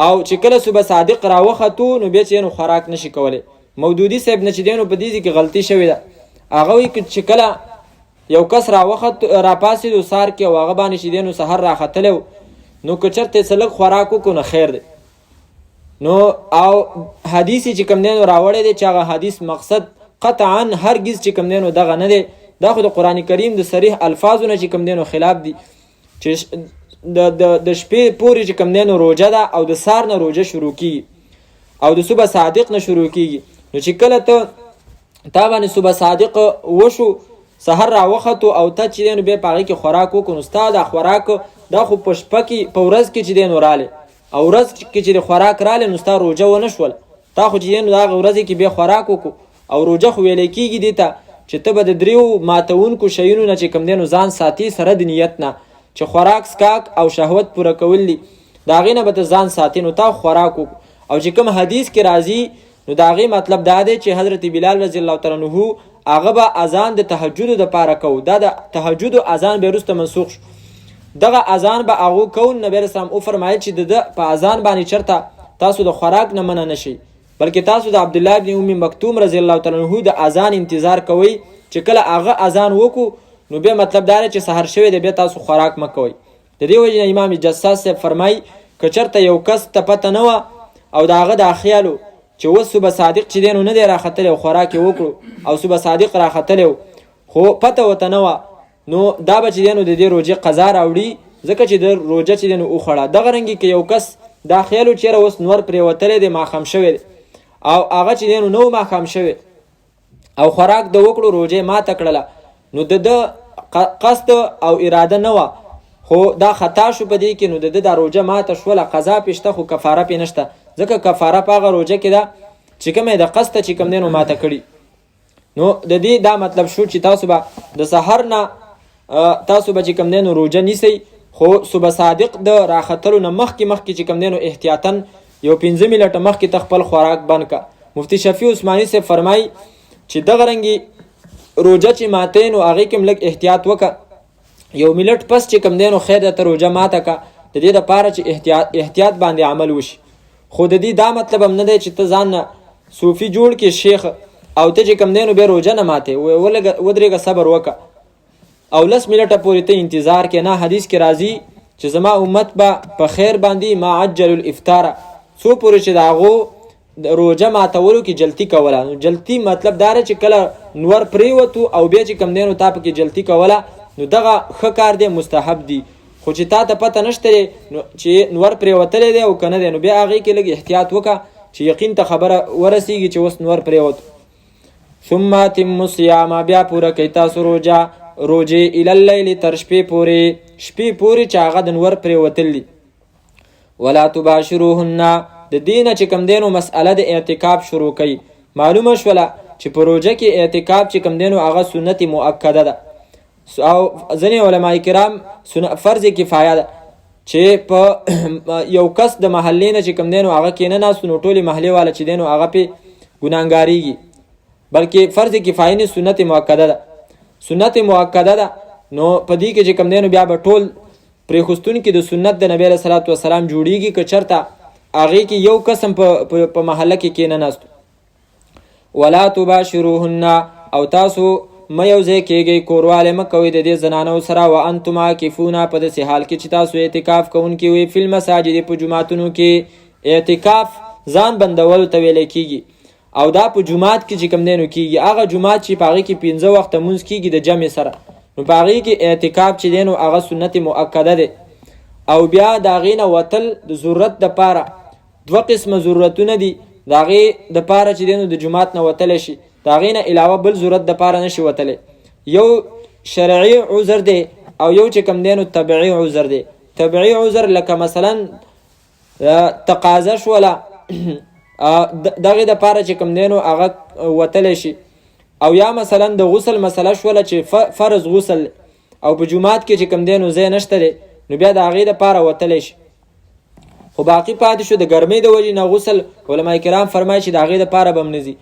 او چې کله صبح صادق راوختو نو بیا چې نو خوراک نشي کولی. مودودي صاحب نه چې دی نو په دې کې غلطي شوې ده. هغه وایي چې کله یو کس راپاسېدو سهار کې او هغه باندې چې دی نو سحر راختلی نو که چېرته څه لږ خوراک وکړو نو خیر دی. نو او حدیث چې کوم دی نو راوړی دی چې هغه حدیث مقصد قطعا هرګز چې کوم دی نو دغه نه دی. دا خو د قرآن کریم د صریح الفاظو نه چې کوم دی نو خلاف دی چې د شپې پورې چې کوم دی نو روژه ده او د سهار نه روژه شروع کیږي او د صبح صادق نه شروع کیږي. نو چې کله تا باندې صبح صادق وشو سحر راوختو او ته چې دی نو بیا په هغې کې خوراک وکړو نو ستا دا خوراک دا خو په شپه کې په ورځ کې چې دی نو رالی او ورځ کې چې د خوراک رالی نو ستا روژه ونه شوله. تا خو چې دی نو د هغې ورځې کې بیا خوراک وکړو او روژه خو ویلی کېږي دې ته چې ته به د دریو ماتونکو شیونو نه چې کوم دی نو ځان ساتي سره د نیت نه چې خوراک سکاک او شهوت پوره کول دي د هغې نه به ته ځان ساتې نو تا خوراک او چې کوم حدیث کې راځي نو د هغې مطلب دا دی چې حضرت بلال رضی الله تعالی عنه هغه به اذان د تهجد دپاره کوو دا د تهجد اذان بیا وروسته منسوخ شو دغه اذان به هغو کوو نبی علیه السلام وفرمایل چې د ده په اذان باندې چېرته تاسو د خوراک نه منع نشئ بلکې تاسو د عبدالله ابن ام مکتوم رضی الله تعالی عنه د اذان انتظار کوئ چې کله هغه اذان وکړو نو بیا مطلب دا دی چې سحر شوی دی بیا تاسو خوراک مه کوئ د دې وجې نه امام جساس صاحب فرمایي که چېرته یو کس ته پته نه وه او د هغه دا خیال و چې اوس صبح صادق چې دی نو نه دی راختلی او خوراک یې وکړو او صبح صادق راختلی و خو پته ورته نه وه نو دا به چې دی نو د دې روژې قضا راوړي ځکه چې د روژه چې دی نو وخوړه دغه رنګې که یو کس دا خیال و چېرې اوس نور پرېوتلی دی ماښام شوی دی او هغه چې دی نو نه و ماښام شوی او خوراک د وکړو روژې ماته کړله نو د ده قصد او اراده نه وه خو دا خطا شو په دې کې نو د ده دا روژه ماته شوله قضا پې شته خو کفاره پې نشته ځکه کفاره په هغه روژه کې ده چې کومه د قصد چې کوم دی نو ماته کړي نو د دې دا مطلب شو چې تاسو به د سحر نه تاسو به چې کوم دی نو روژه نیسئ خو صبح صادق د راختلو نه مخکې چې کوم دی نو احتیاطاً یو 15 منټه مخکې ته خپل خوراک بند که مفتی شفیع عثماني صاحب فرمایي چې دغه رنګې روژه چې ماتې نو هغې کې هم لږ احتیاط وکړه یو منټ پس چې کوم دی نو خیر ده ته روژه ماته که د دې دپاره چې احتیاط باندې عمل وشي خو د دې دا مطلب هم نه دی چې ته ځان نه صوفي جوړ کې شیخ او ته چې کوم دی نو بیا روژه نه ماتې ودرېږه صبر وکړه او 10 منټه پورې ته انتظار کې نه حدیث کې راځي چې زما امت به په خیر باندې ما عجل الافطار څو پورې چې د هغو روژه ماتولو کې جلتی کوله نو جلتی مطلب دا چې کله نور پریوتو او بیا چې کوم دی نو تا پکې جلتی کوله نو دغه ښه کار دی مستحب دی خو چې تا ته پته نشته نو چې نور پریوتلی دی او که نه دی نو بیا هغې کې لږ احتیاط وکړه چې یقین ته خبره ورسیږي چې اوس نور پریوتو ثم اتموا الصیام بیا پوره کوئ تاسو روژې الی اللیل تر شپې پورې چې هغه د نور پریوتل دي ولا تباشروهن د دې نه چې کوم دی نو مسئله د اعتکاف شروع کوي معلومه شوله چې په روژه کې اعتکاف چې کوم دی نو هغه سنت مؤکده ده او ځینې علما کرام فرض کفایه ده چې په یو کس د محلې نه چې کوم دی نو هغه کېنه ناست نو ټولې محلې والا چې دی نو هغه پې ګناهګاریږي بلکې فرض کفایه نه سنت مؤکده ده سنت مؤکده ده نو په دې کې چې کوم دی نو بیا به ټول پرېښستونکي د سنت د نبی علیه صلات وسلام جوړیږي که چېرته هغې کې یو قسم په محله کې کېنه ناستو ولا تباشروهن او تاسو مه یو ځای کېږئ کوروالی مه کوئ د دې زنانو سره وانتم عاکفون په داسې حال کې چې تاسو اعتکاف کوونکي وئ فی المساجد په جوماتونو کې اعتکاف ځان بندولو ته ویلی کېږي او دا په جومات کې چې کوم دی نو کېږي هغه جومات چې په هغې کې 15 وخته مونځ کېږي د جمع سره نو په هغې کې اعتکاف چې دی نو هغه سنت مؤکده دی او بیا د هغې نه وتل د ضرورت دپاره 2 قسمه ضرورتونه دي د هغې دپاره چې دی نو د جومات نه وتلی شي د هغې نه علاوه بل ضرورت دپاره نشي وتلی یو شرعي عذر دی او یو چې کوم دی نو طبعي عذر دی طبعي عذر لکه مثلا تقاضه شوله دغې دپاره چې کوم دی نو هغه وتلی شي او یا مثلا د غسل مسله شوله چې فرض غسل او په جومات کې چې کوم دی نو ځای نشته دی نو بیا د هغې دپاره وتلی شي خو باقي پاتې شو د ګرمۍ د وجې نه غسل علما کرام فرمایي چې د هغې دپاره به هم نه ځي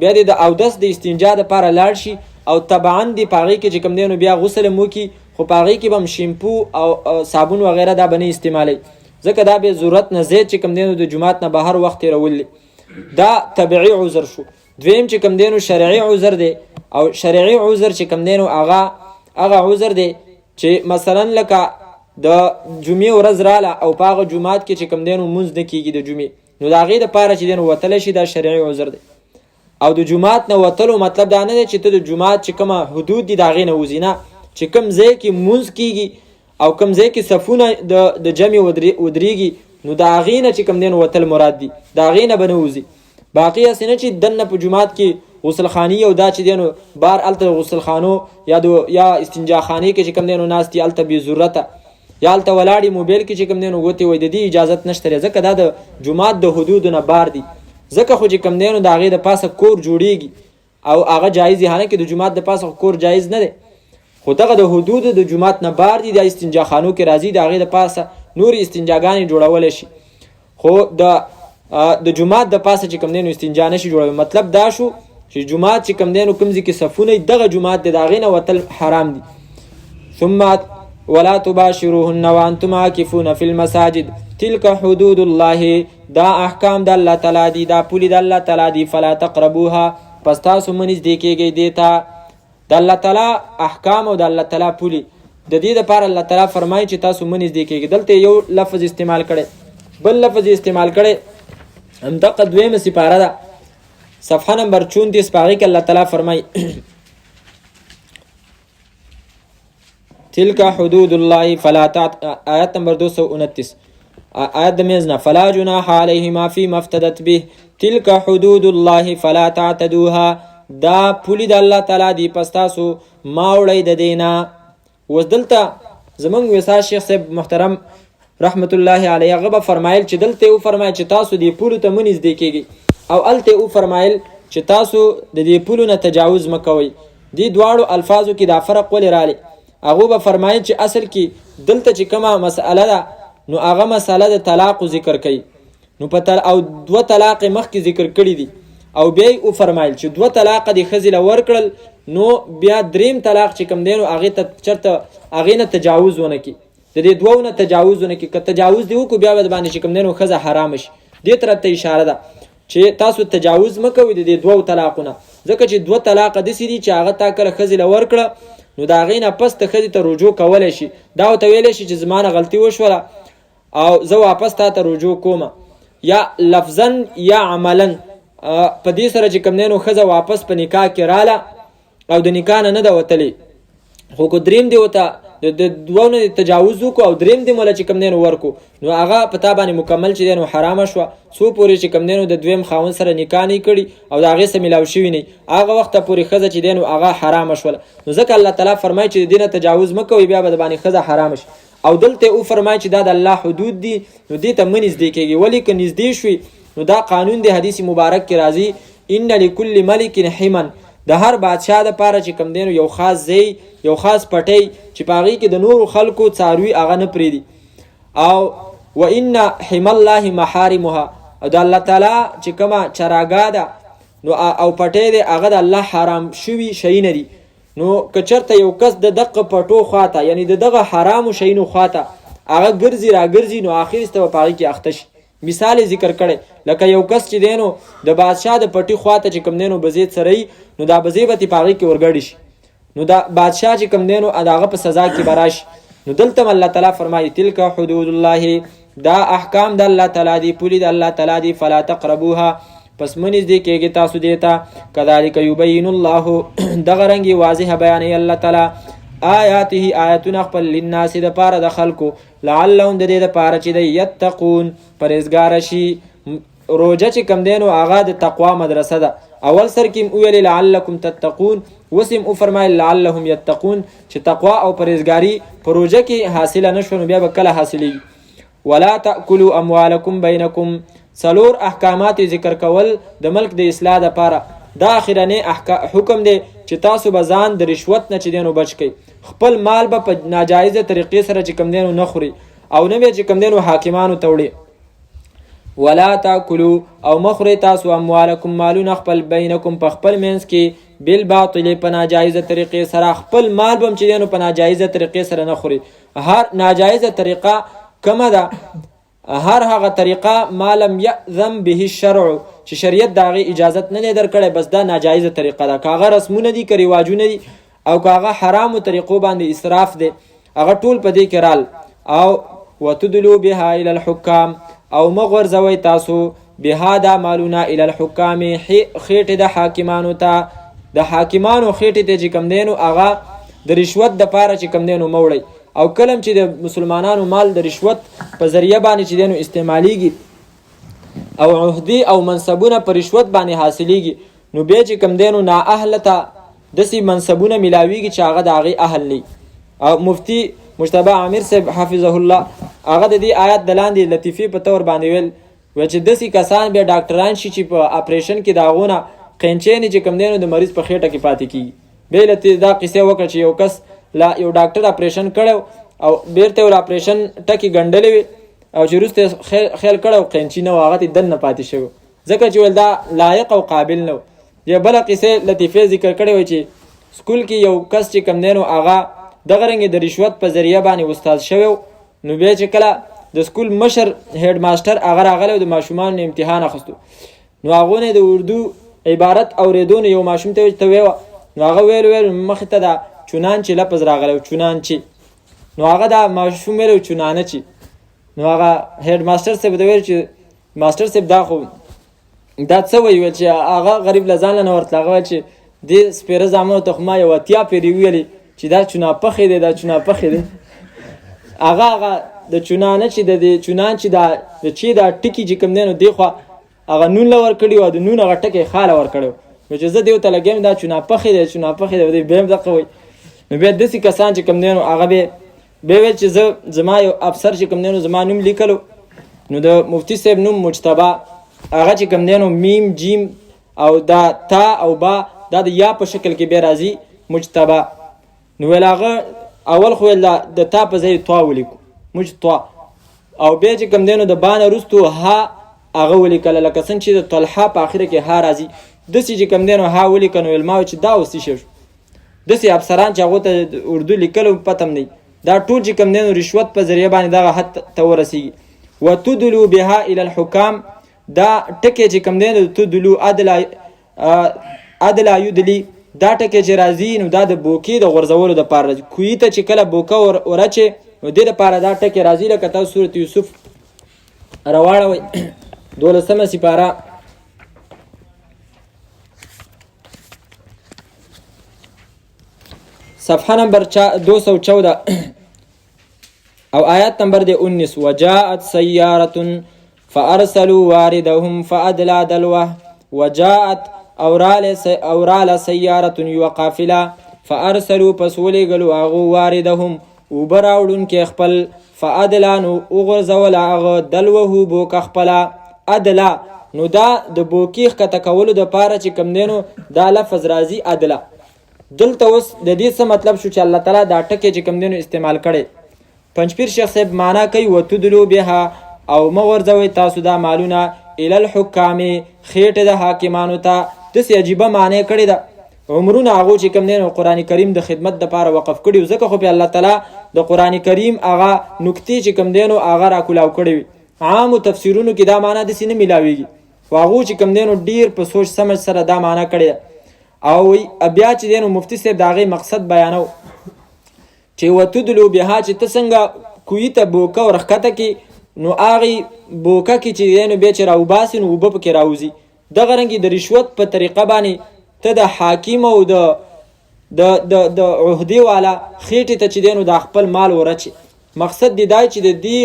بیا دې د اودس د استنجا دپاره لاړ شي او طبعا دې په هغې کې چې کوم دی نو بیا غسل هم وکړي خو په هغې کې به هم شیمپو او صابون وغیره دا به نه استعمالوي ځکه دا بې ضرورت نه زیات چې کوم دی نو د جومات نه بهر وخت تېرول دا طبعي عذر شو دویم چې کوم دی نو شرعي عذر دی او شرعي عذر چې کوم دی نو هغه عذر دی چې مثلا لکه د جمعې ورځ راله او په هغه جومات کې چې کوم دی نو مونځ نه کېږي د جمعې نو د هغې دپاره چې دی نو وتلی شي دا شرعي عذر دی او د جومات نه وتلو مطلب دا نه دی چې ته د جومات چې کومه حدود دي د هغې نه وځي نه چې کوم ځای کې مونځ کېږي او کوم ځای کې صفونه د جمع ودرېږي نو د هغې نه چې کوم دی نو وتل مراد دي د هغې نه به نه وځي باقي هسې نه چې دننه په جومات کې غسلخانې او دا چې دی نو بار هلته غسلخانو یا استنجاخانې کې چې کوم دی نو ناست دي هلته بې ضرورته یا هلته ولاړې موبایل کې چې کوم دی نو ګوتې وایي د دې اجازت نشته دی ځکه دا د جومات د حدودو نه بار دي ځکه خو چې کوم دی نو د هغې د پاسه کور جوړیږي او هغه جایز دی حالانکې د جومات د پاسه کور جایز نه دی خو دغه د حدود د جومات نه بار دي د استنجا خانو کې راځي د هغې د پاسه نورې استنجاګانې جوړولی شي خو د جومات د پاسه چې کوم دی نو استنجا نشي جوړوي. مطلب دا شو چې جومات چې کوم دی نو کوم ځای کې صفونه دغه جومات دی د هغې نه وتل حرام دي. ثم ولا تباشروهن وانتم عاکفون فی المساجد تلک حدود الله، دا احکام د الله تعالی دي، دا پولې د الله تعالی دي. فلا تقربوها، پس تاسو مه نږدې کېږئ دې ته. د الله تعالی احکام او د الله تعالی پولې د دې دپاره الله تعالی فرمایي چې تاسو مه نږدې کېږئ. دلته یو لفظ استعمال کړی، بل لفظ استعمال کړی همدغه دویمه سپاره ده صفحه نمبر 34 په هغې کې الله تعالی فرمایي تلک حدود الله فلا آیت نمبر 229 آیت د منځ نه فلا جناح علیهما فیما افتدت به تلک حدود الله فلا تعتدوها، دا پولی د الله تعالی دی پس تاسو ما وړئ د دې نه. اوس دلته زمونږ ویسا شیخ صاحب محترم رحمت الله علیه هغه به فرمایل چې دلته یې وفرمایل چې تاسو دې پولو ته مه نږدې کېږئ او هلته یې وفرمایل چې تاسو د دې پولو نه تجاوز مه کوئ. دې دواړو الفاظو کې دا فرق ولې رالی؟ هغو به فرمایل چې اصل کې دلته چې کومه مسئله ده نو هغه مسئله د طلاق ذکر کوي نو او 2 طلاق مخکې ذکر کړي دي او بیا یې وفرمایل چې 2 طلاق د ښځې له ورکړل نو بیا 3 طلاق چې کوم دی نو هغې ته چېرته هغې نه تجاوز ونه کړي، د دې دوو نه تجاوز ونه کړي. که تجاوز دې وکړو بیا به د باندې چې کوم دی نو ښځه حرامه شي. دې طرف ته اشاره ده چې تاسو تجاوز مه کوئ د دې 2 طلاقونه، ځکه چې 2 طلاق داسې دي چې هغه تا کله ښځې له ورکړه نو د هغې نه پس ته ښځې ته رجوع کولی شي، دا ورته ویلی شي چې زما نه غلطي وشوله او زه واپس تا ته رجوع کومه، یا لفظا یا عملا په دې سره چې کوم دی نو ښځه واپس په نکاح کې راله او د نکاح نه ده وتلې، خو که دریم دی ورته د دوو نه تجاوز وکړو او دریم دی موله چې کوم دی نو ورکو نو هغه په تا باندې مکمل چې دی نو حرامه شوه څو پورې چې کوم دی نو د دویم خاوند سره نکاح نه کړي او د هغې سره میلاو شوي نه هغه وخته پورې ښځه چې دی نو هغه حرامه شوله. نو ځکه الله تعالی فرمایي چې د دې نه تجاوز مه کوئ بیا به د باندې ښځه حرامه شي. او دلته یې وفرمایي چې دا د الله حدود دي نو دې ته مه نږدې کېږي، ولې که نږدې شوي نو دا قانون دی حدیث مبارک کې راځي ان لکل ملک حما، د هر بادشاه دپاره چې کوم دی نو یو خاص ځای یو خاص پټی چې په هغې کې د نورو خلکو څاروي هغه نه پرېږدي. او و ان حما الله محارمها، او د الله تعالی چې کومه چراګاه ده نو او پټی دی هغه د الله حرام شوي شیونه دي. نو که چېرته یو کس د دغه پټو خواته یعنی د دغه حرامو شیونو خواته هغه ګرځي راګرځي نو اخرسته به په هغې کې اخته شي. مثال ذکر کړی لکه یو کس چې دی نو د بادشاه د پټي خواته چې کوم دی نو بزید سره یي نو دا بزې به تې په هغې کې ورګډې شي نو دا بادشاه چې کوم دی نو د هغه په سزا کې به راشي. نو دلته الله تعالی فرمایي تلک حدود الله، دا احکام د الله تعالی دي، پولې د الله تعالی دي. فلا تقربوها، پس مه نږدې کېږئ تاسو دې ته. کذلک یبین الله، دغه رنګې واضحه بیانوي الله تعالی آیاته آیتونه خپل للناس دپاره د خلکو لعلهم د دې دپاره چې دی یتقون پرهیزګاره شي. روژه چې کوم دی نو هغه د تقوا مدرسه ده. اول سر کې ویلې لعلکم تتقون، اوس هم وفرمایل لعلهم یتقون چې تقوا او پرهیزګاري په روژه کې حاصله نه شوه نو بیا به کله حاصلېږي. ولا تأکلوا اموالکم بینکم، څلور احکامات ذکر کول د ملک د اصلاح دپاره. دا اخرنی حکم دی چې تاسو به ځان د رشوت نه چې دی نو بچ کئ، خپل مال به په ناجایزه طریقې سره چې کوم دی نو نه خوري او نه به چې کوم دی نو حاکمانو ته وړي. ولا تاکلوا، او مخوري تاسو اموالکم مالونه خپل بینکم په خپل منځ کې بالباطل په ناجایزه طریقې سره، خپل مال به چې دی نو په ناجایزه طریقې سره نه خوري. هر ناجایزه طریقه کومه ده؟ هر هغه طریقه ما لم یأذن به الشرع، چې شریعت د هغې اجازت نه دی درکړی، بس دا ناجایزه طریقه ده. که هغه رسمونه دي که رواجونه دي او که هغه حرامو طریقو باندې اسراف دی هغه ټول په دې کې رال. او وتدلو بها الى الحکام، او مغورځوئ تاسو بها دا مالونه الى الحکام خېټې د حاکمانو ته، د حاکمانو خېټې ته چې کوم دی نو هغه د رشوت دپاره چې کوم دی نو مه وړئ. او کلم چې د مسلمانانو مال د رشوت په ذریعه باندې چې دی نو استعمالیږي او عهدي او منصبونه په رشوت باندې حاصلیږي نو بیا چې کوم دی نو نااهله ته داسې منصبونه میلاویږي چې هغه د هغې اهل نه. او مفتی مجتبی عامر صاحب حفظه الله هغه د دې آیات د لاندې لطیفې په طور باندې ویل چې داسې کسان بیا ډاکټران شي چې په اپریشن کې د هغو نه قینچې نه چې کوم دی نو د مریض په خېټه کې پاتې کېږي. بیا یې دا قصې وکړه چې یو کس یو ډاکټر اپریشن کړو او بیرته ول اپریشن ټکی ګنډلې وي او چې وروسته خیال کړو قینچي نه هغه ته دننه پاتې شو ځکه چې ول دا لایق او قابل نه. یا بله قصه لطیفه ذکر کړې وي چې سکول کې یو کس چې کم دی نو هغه دغه رنګې د رشوت په ذریعه باندې استاد شوی نو بیا چې کله د سکول مشر هیډ ماسټر هغه راغلی د ماشومانو امتحان اخیستو نو هغو نه د اردو عبارت اورېدو نو یو ماشوم ته ویوه نو هغه ویل مخې ته دا چونانچې لفظ راغلی چونانچې نو هغه دا ماشوم ویل چونانه چې نو هغه هیډ ماسټر صاحب ته ویل چې ماسټر صاحب دا خو دا څه ویل چې هغه غریب له ځان نه ورته هغه چې دې سپېره زامنو ته خو ما یو اتیا پېرې ویلې چې دا چوناپخې دی دا چوناپخې دی هغه د چونانه چې د چونان چې د چې دا ټکي چې کوم دی نو دی خوا هغه نون له ورکړي او د نون هغه ټکی خاله ورکړی نو چې زه دې ورته لګیم دا چوناپخې دی چوناپخې دی بیا هم دقه وایي نو بیا داسې کسان چې کوم دی نو هغه بیا ویل چې زما یو افسر چې کوم دی نو زما نوم لیکلو نو د مفتي صاحب نوم مجتبا هغه چې کوم دی نو میم جیم او دا تا او با دا د یا په شکل کې بیا راځي مجتبا نو ویل هغه اول خو د تا په ځای طوا ولیکو مجتوا او بیا چې کوم دی نو د با نه وروستو ها هغه ولیکله لکه څنګه چې د طلحه په اخره کې ها راځي داسې چې کوم دی نو ها ولیکه نو ویل ما ویل چې دا اوس څه شی شو داسې افسران چې هغو ته اردو لیکلو پته هم نه دا ټول چې کوم دی نو رشوت په ذریعه باندې دغه حد ته ورسېږي وتدلو بها الى الحکام دا ټکی چې کوم دی نو تدلو عدلا یدلی دا ټکی چې راځي نو دا د بوکې د غورځولو دپاره راځي کوی ته چې کله بوکه ورچې نو دې دپاره دا ټکی راځي لکه تاسو سورت یوسف راواړوئ 12 سپاره صفحه نمبر 214 او آیات نمبر 19 وجاءت سیارة فارسلوا واردهم فادلى دلوه وجاءت اورال سیارة وقافله فارسلوا پسولی گلو اغو واردهم وبراوډون کې خپل فادلا نو وغرزول اغه دلوه بوک خپل ادلا نو دا د بوکیخ کته کولو د پاره چې کم دینو دا لفظ راځي ادلا دلته اوس د دې څه مطلب شو چې الله تعالی دا ټکی چې کم دینو استعمال کړي پنځپیر شیخ صاحب معنا کوي وتدلو بها او مغرزوي تاسو دا مالونه ال الحکام خېټه د حاکمانو ته د سی عجیبه معنی کړي دا عمرونه هغه چې کم دینو قران کریم د خدمت د پاره وقف کړي ځکه خو په الله تعالی د قران کریم هغه نکتې چې کم دینو هغه را کولاو کړي عام تفسیرونو کې دا معنی د سینې ملاويږي واغو چې کم دینو ډیر په سوچ سمجھ سره دا معنی کړي او بیا چې دینو مفتی صاحب داغه مقصد بیانو چې وتدلو بها چې تسنګ کوی ته بوکا ورخته کې نو اغي بوکا کې چې دینو به چې راوباسي نو وب پکې راوځي د غرنګي د رشوت په طریقه باندې ته د حاکم او د عہدی والا خېټه ته چې دینو د خپل مال ورچي مقصد دی دای چې د دې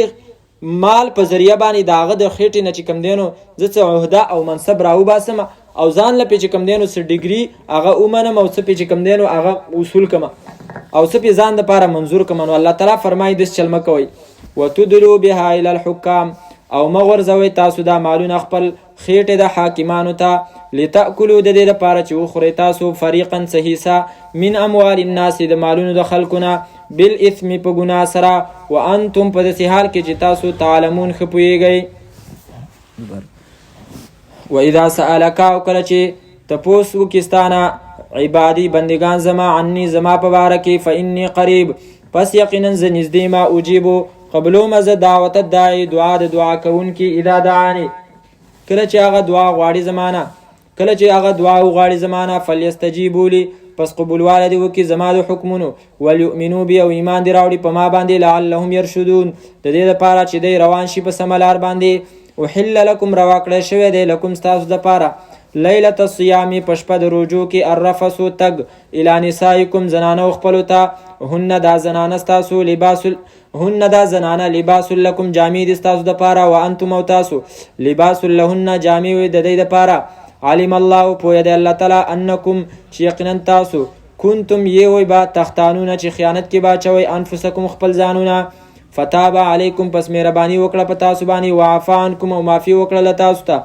مال په ذریعہ باندې داغه د خېټې نه چې کم دینو زڅ عہده او منصب راو باسم او ځان له چې کم دینو س ډیګري هغه اومنم او څه چې کم دینو هغه اصول کما او څه ځان د لپاره منظور کما نو الله تعالی فرمایي د چلم کوي وتدلو بها الى الحكام او مغرزوي تاسو دا مالونه خپل خېټه د حاکمانو ته لتاكلوا د دې لپاره چې وخوري تاسو فریقا صحیحا من اموال الناس د مالونو د خلقونه بالاثم په ګناه سره وانتم په دې حال کې چې تاسو تعلمون خپويږئ واذا سالك او کله چې تاسو وکستانه عبادي بندگان زما عني زما په باره کې فاني قريب پس یقینا ز نږدې ما اجيبو قبلو مزه دعوت الداعي دعا د دعا کوونکی اذا دعاني کله چې هغه دعا غواړي زمانہ کله چې هغه دعا غواړي زمانہ فليستجيبوا لي پس قبول والدي وکي زما د حکمونو وليؤمنوا بي او ایمان دی راوړي په ما باندې لعلهم يرشدون د دې لپاره چې دی روان شي په سملار باندې وحل لكم رواکړه شوی دی لكم تاسو د لپاره ليله الصيام پشپه د روجو کې الرفث تگ الى نسائكم زنانه خپل ته هن دا زنانه تاسو لباس هن دا زنانه لباس لكم جامع دي تاسو د لپاره وانتم او تاسو لباس لهن جامع د دې لپاره علم الله پوهه دی الله تعالی انکم چې یقینا تاسو کنتم یوي با تختانونه چې خیانت کې باچوي انفسکم خپل ځانونه فتاب علیکم پس مهرباني وکړه په تاسو باندې وعفا عنکم او معافي وکړه تاسو ته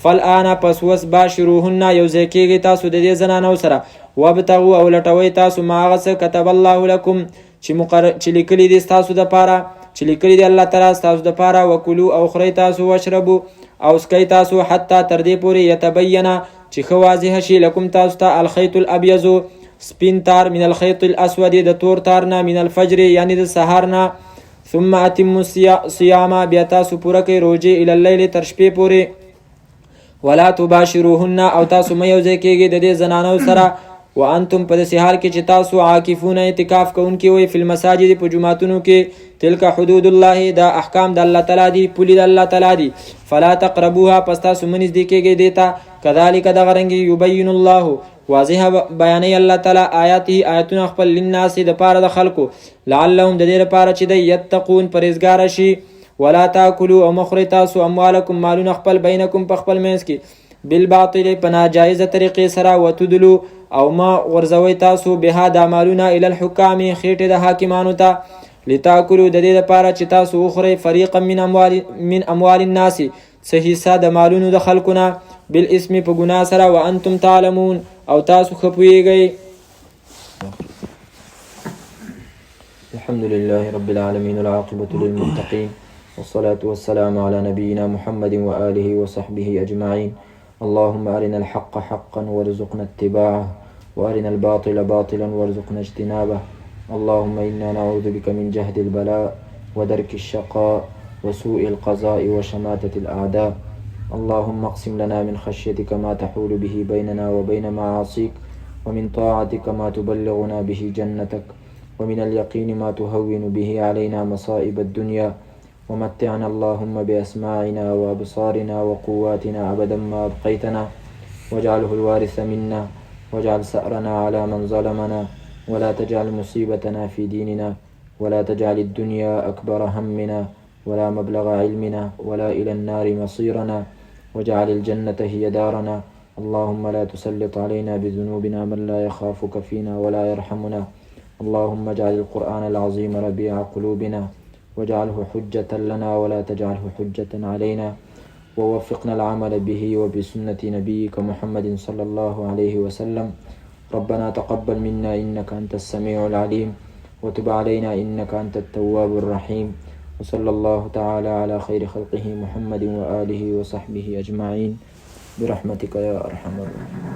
فالآن پس وس باشروهن یوځای کېږئ تاسو د دې زنانو سره وابتغوا او لټوئ تاسو ما هغه څه کتب الله لکم چې لیکلي دي ستاسو دپاره چې لیکلي دي الله تعالی ستاسو دپاره وکلو او خورئ تاسو واشربو او څکئ تاسو حتی تر دې پورې یتبینه چې ښه واضحه شي لکم تاسو ته الخیط الابیض سپین تار من الخیط الاسود د تور تار نه من الفجر یعنی د سهار نه ثم اتموا الصیام بیا تاسو پوره کړئ روژې الی اللیل تر شپې پورې ولا تباشروهن او تاسو مه یوځای کېږئ د دې زنانو سره وانتم په داسې حال کې چې تاسو عاکفون اعتکاف کوونکي وئ فی المساجد په جوماتونو کې تلک حدود الله دا احکام د الله تعالی دي پولې د الله تعالی دي فلا تقربوها پس تاسو مه نږدې کېږئ دې ته کذلک دغه رنګې یبین الله واضح بیانوي الله تعالی آیاته آیتونه خپل للناس دپاره د خلکو لعلهم د دې لپاره چې دی یتقون پرهیزګاره شي ولا تاکلوا او مخورئ تاسو اموالکم مالونه خپل بینکم په خپل منځ کې بالباطل په ناجایزه طریقې سره وتدلو او ما غرزوي تاسو بها دا مالونه الی الحکام خېټې د حاکمانو ته لتاکلوا د دې لپاره چې تاسو وخورئ فریقا من اموال الناس څه حصه د مالونو د خلکو نه بالاسم په ګناه سره وانتم تعلمون او تاسو ښه پوهیږئ. الحمد لله رب العالمين والعاقبة للمتقين والصلاة والسلام على نبينا محمد وآله وصحبه أجمعين. اللهم أرنا الحق حقا وارزقنا اتباعه وأرنا الباطل باطلا وارزقنا اجتنابه. اللهم إنا نعوذ بك من جهد البلاء ودرك الشقاء وسوء القضاء وشماتة الأعداء. اللهم اقسم لنا من خشيتك ما تحول به بيننا وبين معاصيك ومن طاعتك ما تبلغنا به جنتك ومن اليقين ما تهون به علينا مصائب الدنيا ومتعنا اللهم بأسماعنا وأبصارنا وقواتنا أبدا ما أبقيتنا واجعله الوارث منا واجعل سأرنا على من ظلمنا ولا تجعل مصيبتنا في ديننا ولا تجعل الدنيا أكبر همنا ولا مبلغ علمنا ولا إلى النار مصيرنا واجعل الجنة هي دارنا. اللهم لا تسلط علينا بذنوبنا من لا يخافك فينا ولا يرحمنا. اللهم اجعل القرآن العظيم ربيع قلوبنا واجعله حجة لنا ولا تجعله حجة علينا ووفقنا العمل به وبسنة نبيك محمد صلى الله عليه وسلم. ربنا تقبل منا إنك أنت السميع العليم وتب علينا إنك أنت التواب الرحيم. وصلى الله تعالى على خير خلقه محمد وآله وصحبه أجمعين برحمتك يا أرحم الراحمين.